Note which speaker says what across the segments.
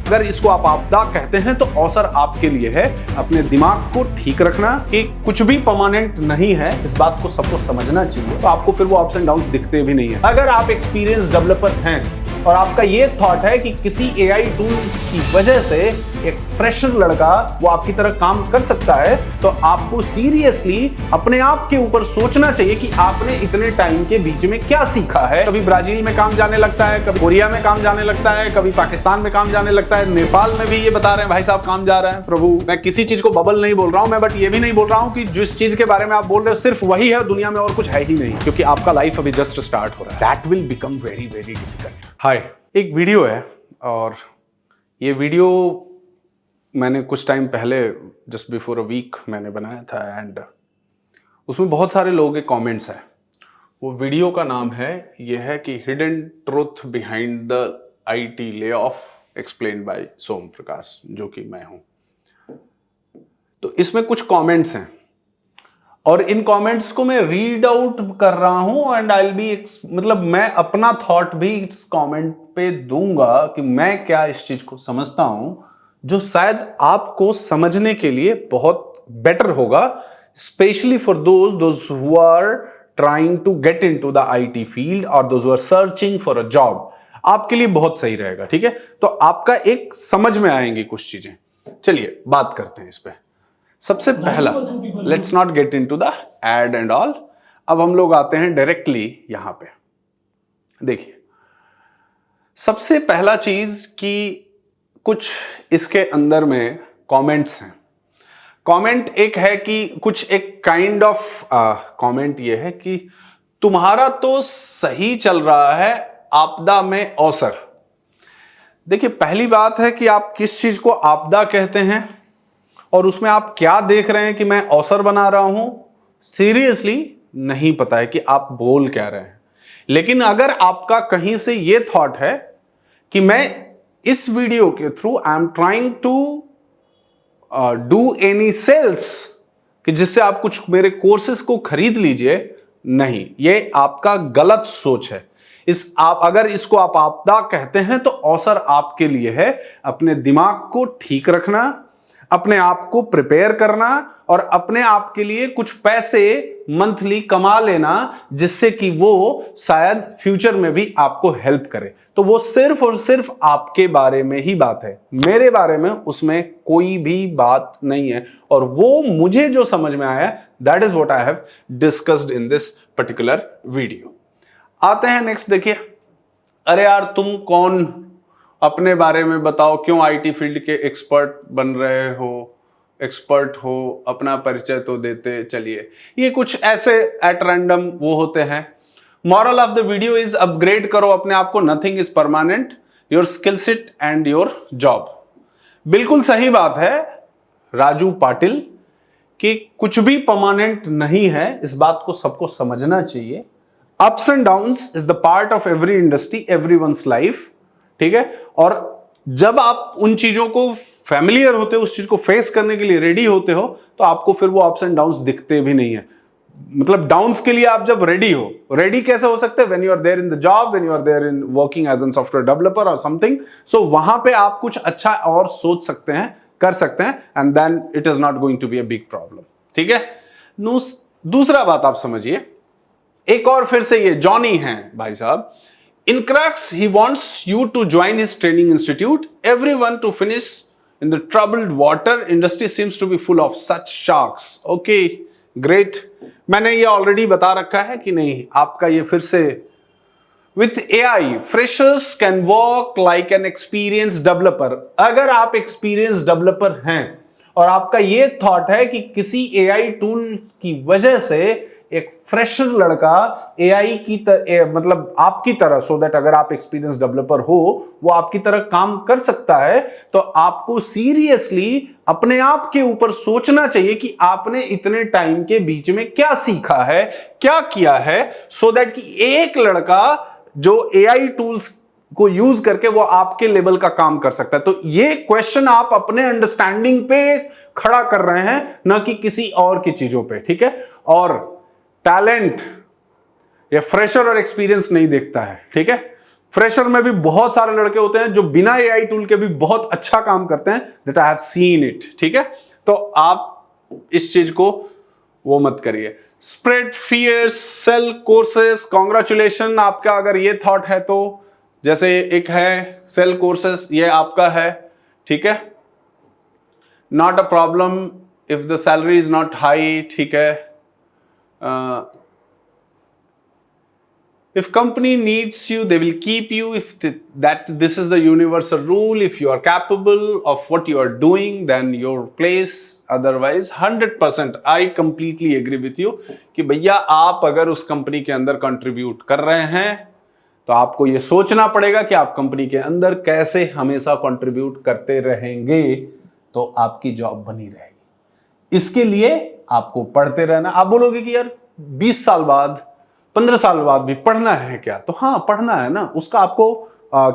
Speaker 1: अगर इसको आप आपदा कहते हैं तो अवसर आपके लिए है अपने दिमाग को ठीक रखना कि कुछ भी परमानेंट नहीं है, इस बात को सबको समझना चाहिए। तो आपको फिर वो अप्स एंड डाउन्स दिखते भी नहीं है। अगर आप एक्सपीरियंस डेवलपर हैं और आपका ये थॉट है कि किसी एआई टूल की वजह से एक फ्रेशर लड़का वो आपकी तरह काम कर सकता है, तो आपको सीरियसली अपने आप के ऊपर सोचना चाहिए कि आपने इतने टाइम के बीच में क्या सीखा है। कभी ब्राजील में काम जाने लगता है, कभी कोरिया में काम जाने लगता है, कभी पाकिस्तान में काम जाने लगता है, नेपाल में भी ये बता रहे हैं भाई साहब काम जा रहा है। प्रभु, मैं किसी चीज को बबल नहीं बोल रहा हूं मैं, बट ये भी नहीं बोल रहा हूं कि जिस चीज के बारे में आप बोल रहे हो सिर्फ वही है दुनिया में और कुछ है ही नहीं, क्योंकि आपका लाइफ अभी जस्ट स्टार्ट हो रहा है। That will become very very difficult. Hi, एक वीडियो है और ये वीडियो मैंने कुछ टाइम पहले जस्ट बिफोर अ वीक मैंने बनाया था एंड उसमें बहुत सारे लोगों के कमेंट्स हैं। वो वीडियो का नाम है, ये है कि hidden truth behind the IT layoff explained by Som Prakash, जो कि मैं हूं। तो इसमें कुछ कमेंट्स हैं और इन कमेंट्स को मैं रीड आउट कर रहा हूं एंड आई विल बी मतलब मैं अपना थॉट भी इस कमेंट पे दूंगा कि मैं क्या इस चीज को समझता हूं, जो शायद आपको समझने के लिए बहुत बेटर होगा, specially for those who are trying to get into the IT field और those who are searching for a job. आपके लिए बहुत सही रहेगा, ठीक है। तो आपका एक समझ में आएंगी कुछ चीजें। चलिए बात करते हैं इस पे। सबसे पहला, let's not get into the ad and all. अब हम लोग आते हैं डायरेक्टली यहां पे। देखिए, सबसे पहला चीज कि कुछ इसके अंदर में कमेंट्स हैं। कमेंट एक है कि कुछ एक काइंड ऑफ कमेंट ये है कि तुम्हारा तो सही चल रहा है, आपदा में अवसर। देखिए, पहली बात है कि आप किस चीज को आपदा कहते हैं और उसमें आप क्या देख रहे हैं कि मैं अवसर बना रहा हूं, सीरियसली नहीं पता है कि आप बोल क्या रहे हैं। लेकिन अगर आपका कहीं से यह थॉट है कि मैं इस वीडियो के through I am trying to do any sales, कि जिससे आप कुछ मेरे कोर्सेज को खरीद लीजिए, नहीं, ये आपका गलत सोच है। अगर इसको आप आपदा कहते हैं तो अवसर आपके लिए है अपने दिमाग को ठीक रखना, अपने आप को प्रिपेयर करना और अपने आप के लिए कुछ पैसे मंथली कमा लेना, जिससे कि वो शायद फ्यूचर में भी आपको हेल्प करे। तो वो सिर्फ और सिर्फ आपके बारे में ही बात है, मेरे बारे में उसमें कोई भी बात नहीं है। और वो मुझे जो समझ में आया, that is what I have discussed in this particular video. आते हैं नेक्स्ट। देखिए, अरे यार तुम कौन, अपने बारे में बताओ, क्यों आईटी फील्ड के एक्सपर्ट बन रहे हो, एक्सपर्ट हो, अपना परिचय तो देते चलिए। ये कुछ ऐसे एट रैंडम वो होते हैं। Moral of the video is upgrade करो अपने आप को, nothing is permanent, your skill set and your job. बिल्कुल सही बात है राजू पाटिल कि कुछ भी परमानेंट नहीं है, इस बात को सबको समझना चाहिए। Ups and downs is the part of every industry, everyone's life, ठीक है। और जब आप उन चीजों को फैमिलियर होते हो, उस चीज को फेस करने के लिए रेडी होते हो, तो आपको फिर वो अप्स एंड डाउन्स दिखते भी नहीं है। मतलब डाउन्स के लिए आप जब रेडी हो, रेडी कैसे हो सकते हैं? When you are there in the job, when you are there in working as an software developer और समथिंग, सो वहां पे आप कुछ अच्छा और सोच सकते हैं, कर सकते हैं, and then it is not going to be a big problem, ठीक है। दूसरा बात आप समझिए, एक और फिर से ये जॉनी है भाई साहब। In crux, he wants you to join his training institute. Everyone to finish in the troubled water. Industry seems to be full of such sharks. Okay, great. मैंने ये ऑलरेडी बता रखा है कि नहीं, आपका ये फिर से With AI, freshers can work like an experienced developer. अगर आप experienced developer हैं और आपका ये थॉट है कि किसी AI टूल की वजह से एक फ्रेशर लड़का एआई की मतलब आपकी तरह, सो दैट अगर आप एक्सपीरियंस डेवलपर हो वो आपकी तरह काम कर सकता है, तो आपको सीरियसली अपने आप के ऊपर सोचना चाहिए कि आपने इतने टाइम के बीच में क्या सीखा है, क्या किया है, सो दैट कि एक लड़का जो एआई टूल्स को यूज करके वो आपके लेवल का काम कर सकता है। तो ये क्वेश्चन आप अपने अंडरस्टैंडिंग पे खड़ा कर रहे हैं, ना कि किसी और की चीजों पे, ठीक है। और टैलेंट या फ्रेशर और एक्सपीरियंस नहीं देखता है, ठीक है। फ्रेशर में भी बहुत सारे लड़के होते हैं जो बिना एआई टूल के भी बहुत अच्छा काम करते हैं, that I have seen it. ठीक है, तो आप इस चीज को वो मत करिए। Spread fears, sell courses, congratulation आपका अगर ये थॉट है तो। जैसे एक है सेल कोर्सेस, ये आपका है, ठीक है, not a problem if the salary is not high, ठीक है। If company needs you, they will keep you. That this is the universal rule. If you are capable of what you are doing, then your place. Otherwise, 100% I completely agree with you कि भैया आप अगर उस company के अंदर contribute कर रहे हैं तो आपको ये सोचना पड़ेगा कि आप कंपनी के अंदर कैसे हमेशा कंट्रीब्यूट करते रहेंगे तो आपकी जॉब बनी रहेगी। इसके लिए आपको पढ़ते रहना। आप बोलोगे कि यार 20 साल बाद 15 साल बाद भी पढ़ना है क्या, तो हाँ पढ़ना है ना, उसका आपको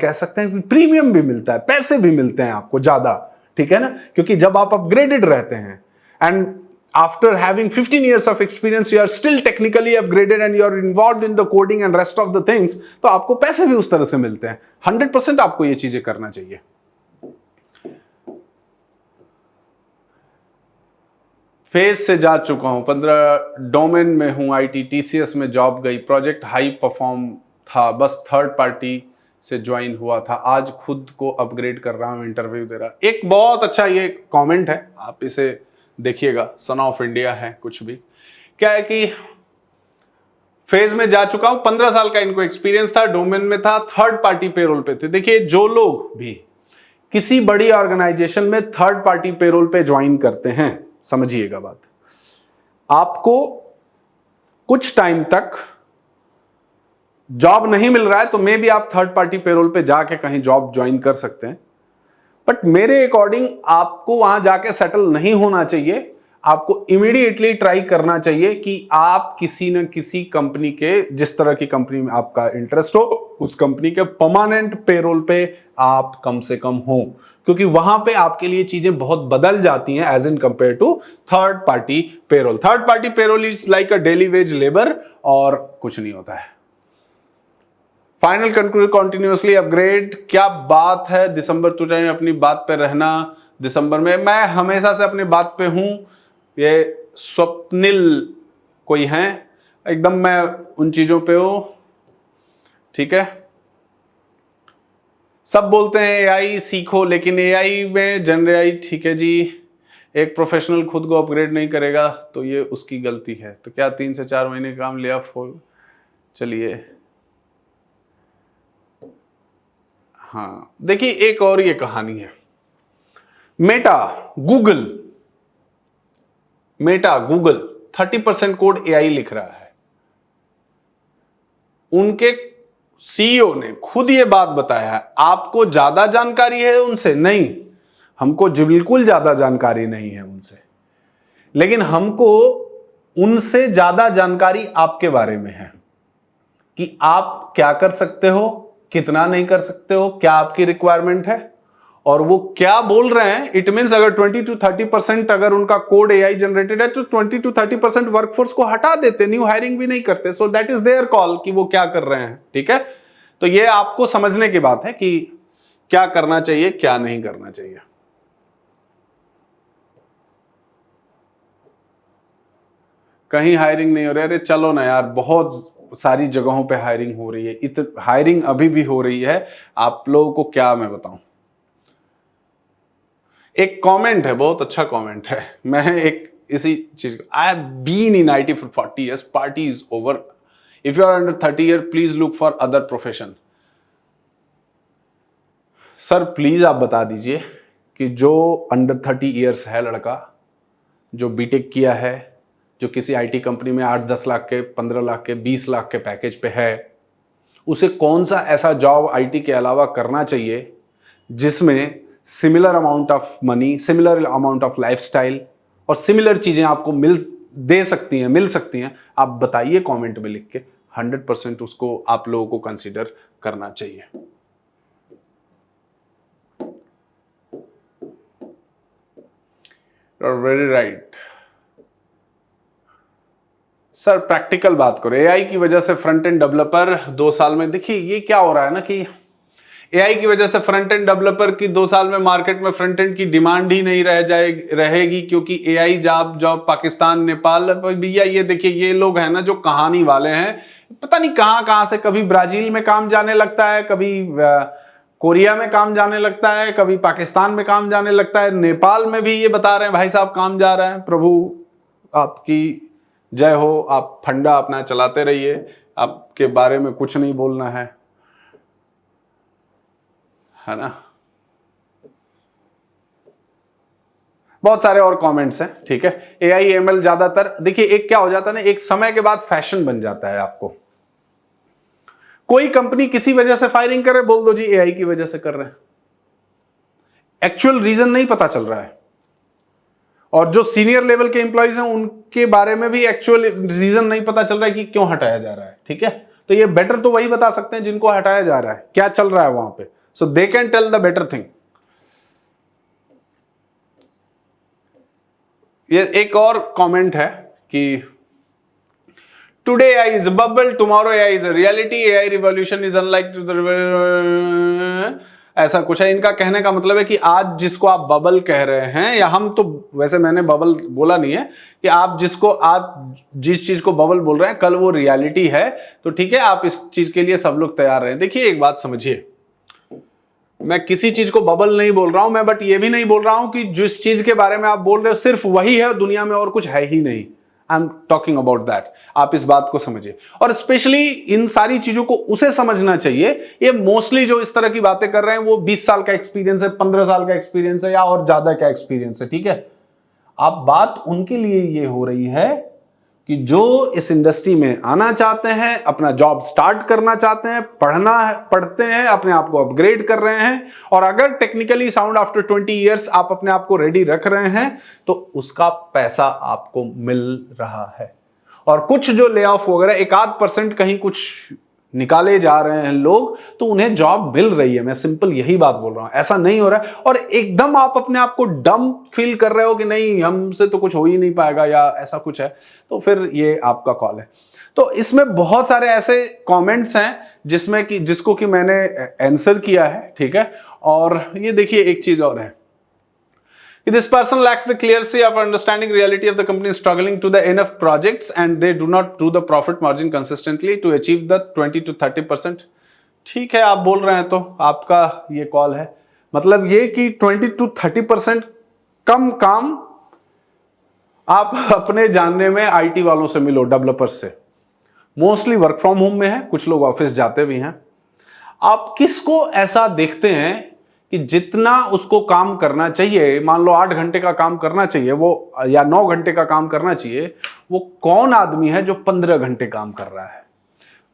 Speaker 1: कह सकते हैं कि प्रीमियम भी मिलता है, पैसे भी मिलते हैं आपको ज्यादा, ठीक है ना, क्योंकि जब आप अपग्रेडेड रहते हैं and after having 15 years of experience you are still technically upgraded and you are involved in the coding and rest of the things, तो आपको पैसे भी उस तरह से मिलते हैं। 100% आपको ये चीजें करना चाहिए। फेज से जा चुका हूं, 15 डोमेन में हूं, आईटी टीसीएस में जॉब गई, प्रोजेक्ट हाई परफॉर्म था, बस थर्ड पार्टी से ज्वाइन हुआ था, आज खुद को अपग्रेड कर रहा हूं, इंटरव्यू दे रहा। एक बहुत अच्छा ये कमेंट है, आप इसे देखिएगा, सन ऑफ इंडिया है कुछ भी। क्या है कि फेज में जा चुका हूं, 15 साल का इनको एक्सपीरियंस था, डोमेन में था, थर्ड पार्टी पेरोल पे थे। देखिए जो लोग भी किसी बड़ी ऑर्गेनाइजेशन में थर्ड पार्टी पेरोल पे ज्वाइन करते हैं, समझिएगा बात, आपको कुछ टाइम तक जॉब नहीं मिल रहा है तो मे भी आप थर्ड पार्टी पेरोल पे जाके कहीं जॉब ज्वाइन कर सकते हैं, बट मेरे अकॉर्डिंग आपको वहां जाके सेटल नहीं होना चाहिए। आपको इमीडिएटली ट्राई करना चाहिए कि आप किसी न किसी कंपनी के, जिस तरह की कंपनी में आपका इंटरेस्ट हो, उस कंपनी के परमानेंट पेरोल पे आप कम से कम हो, क्योंकि वहां पे आपके लिए चीजें बहुत बदल जाती हैं as in compare to third party payroll. Third party payroll is like a daily wage labour और कुछ नहीं होता है। फाइनल कंक्लूड कॉन्टिन्यूसली अपग्रेड, क्या बात है, दिसंबर टू टाइम अपनी बात पे रहना। दिसंबर में मैं हमेशा से अपनी बात पे हूं। ये स्वप्निल कोई हैं, एकदम मैं उन चीजों पे हूं, ठीक है। सब बोलते हैं एआई सीखो, लेकिन एआई में जनरल, ठीक है जी, एक प्रोफेशनल खुद को अपग्रेड नहीं करेगा तो ये उसकी गलती है। तो क्या 3 से 4 महीने काम लिया चलिए। हाँ देखिए, एक और ये कहानी है। मेटा गूगल 30% कोड एआई लिख रहा है। उनके सीईओ ने खुद ये बात बताया है। आपको ज्यादा जानकारी है उनसे? नहीं, हमको बिल्कुल ज्यादा जानकारी नहीं है उनसे, लेकिन हमको उनसे ज्यादा जानकारी आपके बारे में है कि आप क्या कर सकते हो, कितना नहीं कर सकते हो, क्या आपकी रिक्वायरमेंट है। और वो क्या बोल रहे हैं, इट मींस अगर 20 to 30% अगर उनका कोड एआई जनरेटेड है तो 20 to 30% वर्कफोर्स को हटा देते, न्यू हायरिंग भी नहीं करते। So that is their call कि वो क्या कर रहे हैं, ठीक है। तो ये आपको समझने की बात है कि क्या करना चाहिए, क्या नहीं करना चाहिए। कहीं हायरिंग नहीं हो रही, अरे चलो ना यार, बहुत सारी जगहों पे हायरिंग हो रही है, हायरिंग अभी भी हो रही है। आप लोगों को क्या मैं बताऊं। एक कमेंट है, बहुत अच्छा कमेंट है, मैं एक इसी चीज, I have been in IT for 40 years, party is over, if you are under 30 years please look for other profession. Sir please आप बता दीजिए कि जो अंडर 30 years है लड़का, जो बीटेक किया है, जो किसी आईटी कंपनी में 8-10 लाख के, 15 लाख के, 20 लाख के पैकेज पे है, उसे कौन सा ऐसा जॉब आईटी के अलावा करना चाहिए जिसमें similar amount of money, similar amount of lifestyle और सिमिलर चीजें आपको मिल सकती हैं। आप बताइए कमेंट में लिख के, 100% उसको आप लोगों को कंसीडर करना चाहिए। Very right. सर प्रैक्टिकल बात करो, एआई की वजह से फ्रंट एंड डेवलपर 2 साल में, देखिए ये क्या हो रहा है ना कि एआई की वजह से फ्रंट एंड डेवलपर की 2 साल में मार्केट में फ्रंट एंड की डिमांड ही नहीं रहेगी, क्योंकि एआई जॉब पाकिस्तान, नेपाल, भैया ये देखिए ये लोग हैं ना जो कहानी वाले हैं, पता नहीं कहां कहां से, कभी ब्राजील में काम जाने लगता है, कभी कोरिया में काम जाने लगता है, कभी पाकिस्तान में काम जाने लगता है, नेपाल में भी ये बता रहे हैं भाई साहब काम जा रहा है। प्रभु आपकी जय हो, आप फंडा अपना चलाते रहिए, आपके बारे में कुछ नहीं बोलना है ना। बहुत सारे और कमेंट्स हैं, ठीक है। एआई एमएल ज्यादातर, देखिए एक क्या हो जाता है ना, एक समय के बाद फैशन बन जाता है। आपको कोई कंपनी किसी वजह से फायरिंग करे, बोल दो जी एआई की वजह से कर रहे हैं, एक्चुअल रीजन नहीं पता चल रहा है। और जो सीनियर लेवल के एम्प्लॉइज हैं उनके बारे में भी एक्चुअल रीजन नहीं पता चल रहा है कि क्यों हटाया जा रहा है, ठीक है। तो ये बेटर तो वही बता सकते हैं जिनको हटाया जा रहा है, क्या चल रहा है वहां पे, so they can tell the better thing. ये एक और कमेंट है कि today AI is bubble, tomorrow AI is reality, AI revolution is unlike to the, ऐसा कुछ है। इनका कहने का मतलब है कि आज जिसको आप बबल कह रहे हैं, या हम तो वैसे मैंने बबल बोला नहीं है, कि आप जिस चीज को बबल बोल रहे हैं कल वो रियलिटी है, तो ठीक है आप इस चीज के लिए सब लोग तैयार रहे। देखिए एक बात समझिए, मैं किसी चीज को बबल नहीं बोल रहा हूं मैं, बट ये भी नहीं बोल रहा हूं कि जिस चीज के बारे में आप बोल रहे हो सिर्फ वही है दुनिया में और कुछ है ही नहीं। I am talking about that, आप इस बात को समझिए। और स्पेशली इन सारी चीजों को उसे समझना चाहिए, ये मोस्टली जो इस तरह की बातें कर रहे हैं वो 20 साल का एक्सपीरियंस है, 15 साल का एक्सपीरियंस है, या और ज्यादा का एक्सपीरियंस है, ठीक है। अब बात उनके लिए ये हो रही है कि जो इस इंडस्ट्री में आना चाहते हैं, अपना जॉब स्टार्ट करना चाहते हैं, पढ़ते हैं, अपने आप को अपग्रेड कर रहे हैं, और अगर टेक्निकली साउंड आफ्टर 20 इयर्स आप अपने आप को रेडी रख रहे हैं तो उसका पैसा आपको मिल रहा है। और कुछ जो ले ऑफ वगैरह 1-8% कहीं कुछ निकाले जा रहे हैं लोग, तो उन्हें जॉब मिल रही है। मैं सिंपल यही बात बोल रहा हूं, ऐसा नहीं हो रहा है। और एकदम आप अपने आप को डम फील कर रहे हो कि नहीं हमसे तो कुछ हो ही नहीं पाएगा या ऐसा कुछ है, तो फिर ये आपका कॉल है। तो इसमें बहुत सारे ऐसे कमेंट्स हैं जिसको कि मैंने आंसर किया है, ठीक है। और ये देखिए एक चीज और है, this person lacks the clarity of understanding reality of the company is struggling to the enough projects and they do not do the profit margin consistently to achieve the 20 to 30%। ठीक है आप बोल रहे हैं तो आपका ये कॉल है, मतलब ये कि 20 to 30% कम काम आप अपने जानने में आईटी वालों से मिलो, डेवलपर्स से। मोस्टली वर्क फ्रॉम होम में है, कुछ लोग ऑफिस जाते भी हैं। आप किसको ऐसा देखते हैं कि जितना उसको काम करना चाहिए, मान लो 8 घंटे का काम करना चाहिए वो, या 9 घंटे का काम करना चाहिए, वो कौन आदमी है जो 15 घंटे काम कर रहा है?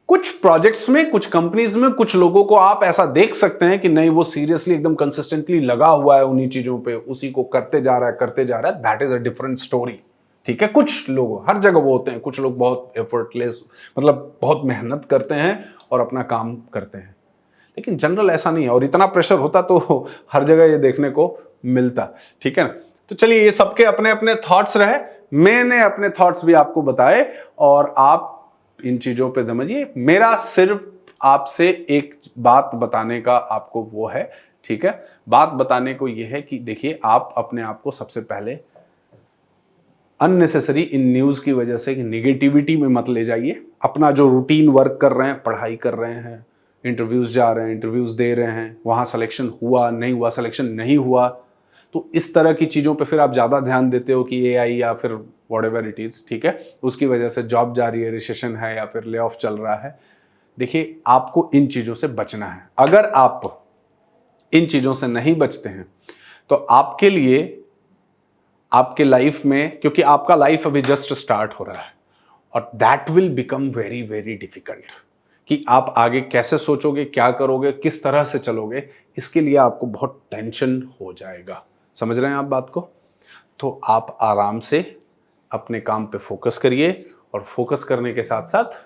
Speaker 1: कुछ प्रोजेक्ट्स में, कुछ कंपनीज में, कुछ लोगों को आप ऐसा देख सकते हैं कि नहीं वो सीरियसली एकदम कंसिस्टेंटली लगा हुआ है उन्हीं चीजों पे, उसी को करते जा रहा है, that is a different story, ठीक है। कुछ लोग हर जगह वो होते हैं, कुछ लोग बहुत एफर्टलेस, मतलब बहुत मेहनत करते हैं और अपना काम करते हैं, लेकिन जनरल ऐसा नहीं है। और इतना प्रेशर होता तो हर जगह ये देखने को मिलता, ठीक है ना। तो चलिए ये सबके अपने अपने थॉट्स रहे, मैंने अपने थॉट्स भी आपको बताए और आप इन चीजों पे समझिए। मेरा सिर्फ आपसे एक बात बताने का आपको वो है, ठीक है। बात बताने को ये है कि देखिए आप अपने आप को सबसे पहले अननेसेसरी इन न्यूज की वजह से निगेटिविटी में मत ले जाइए। अपना जो रूटीन वर्क कर रहे हैं, पढ़ाई कर रहे हैं, इंटरव्यूज जा रहे हैं, इंटरव्यूज दे रहे हैं, वहाँ सिलेक्शन हुआ नहीं हुआ, सिलेक्शन नहीं हुआ, तो इस तरह की चीज़ों पे फिर आप ज़्यादा ध्यान देते हो कि एआई या फिर व्हाटएवर इट इज़, ठीक है, उसकी वजह से जॉब जा रही है, रिसेशन है या फिर ले ऑफ चल रहा है। देखिए आपको इन चीज़ों से बचना है। अगर आप इन चीज़ों से नहीं बचते हैं तो आपके लिए, आपके लाइफ में, क्योंकि आपका लाइफ अभी जस्ट स्टार्ट हो रहा है और that will become very very difficult, कि आप आगे कैसे सोचोगे, क्या करोगे, किस तरह से चलोगे, इसके लिए आपको बहुत टेंशन हो जाएगा। समझ रहे हैं आप बात को? तो आप आराम से अपने काम पे फोकस करिए और फोकस करने के साथ साथ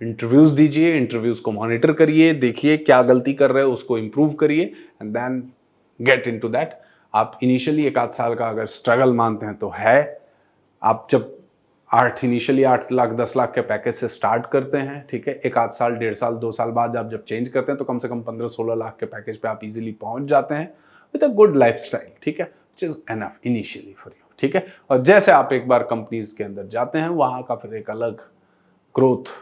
Speaker 1: इंटरव्यूज दीजिए, इंटरव्यूज को मॉनिटर करिए, देखिए क्या गलती कर रहे हो उसको इंप्रूव करिए and then get into that. आप इनिशियली 1-8 साल का अगर स्ट्रगल मानते हैं तो है, आप जब इनिशियली 8 लाख 10 लाख के पैकेज से स्टार्ट करते हैं, ठीक है। एक आध साल, 1.5 साल, 2 साल बाद आप जब चेंज करते हैं तो कम से कम 15-16 लाख के पैकेज पे आप इजीली पहुंच जाते हैं विद अ गुड लाइफस्टाइल, ठीक है, which is enough initially for you, ठीक है। और जैसे आप एक बार कंपनीज के अंदर जाते हैं, वहां का फिर एक अलग ग्रोथ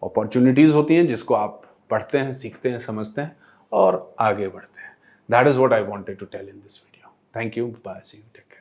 Speaker 1: अपॉर्चुनिटीज होती हैं जिसको आप पढ़ते हैं, सीखते हैं, समझते हैं और आगे बढ़ते हैं। That is what I wanted to tell in this video. Thank you, bye, see you, take care.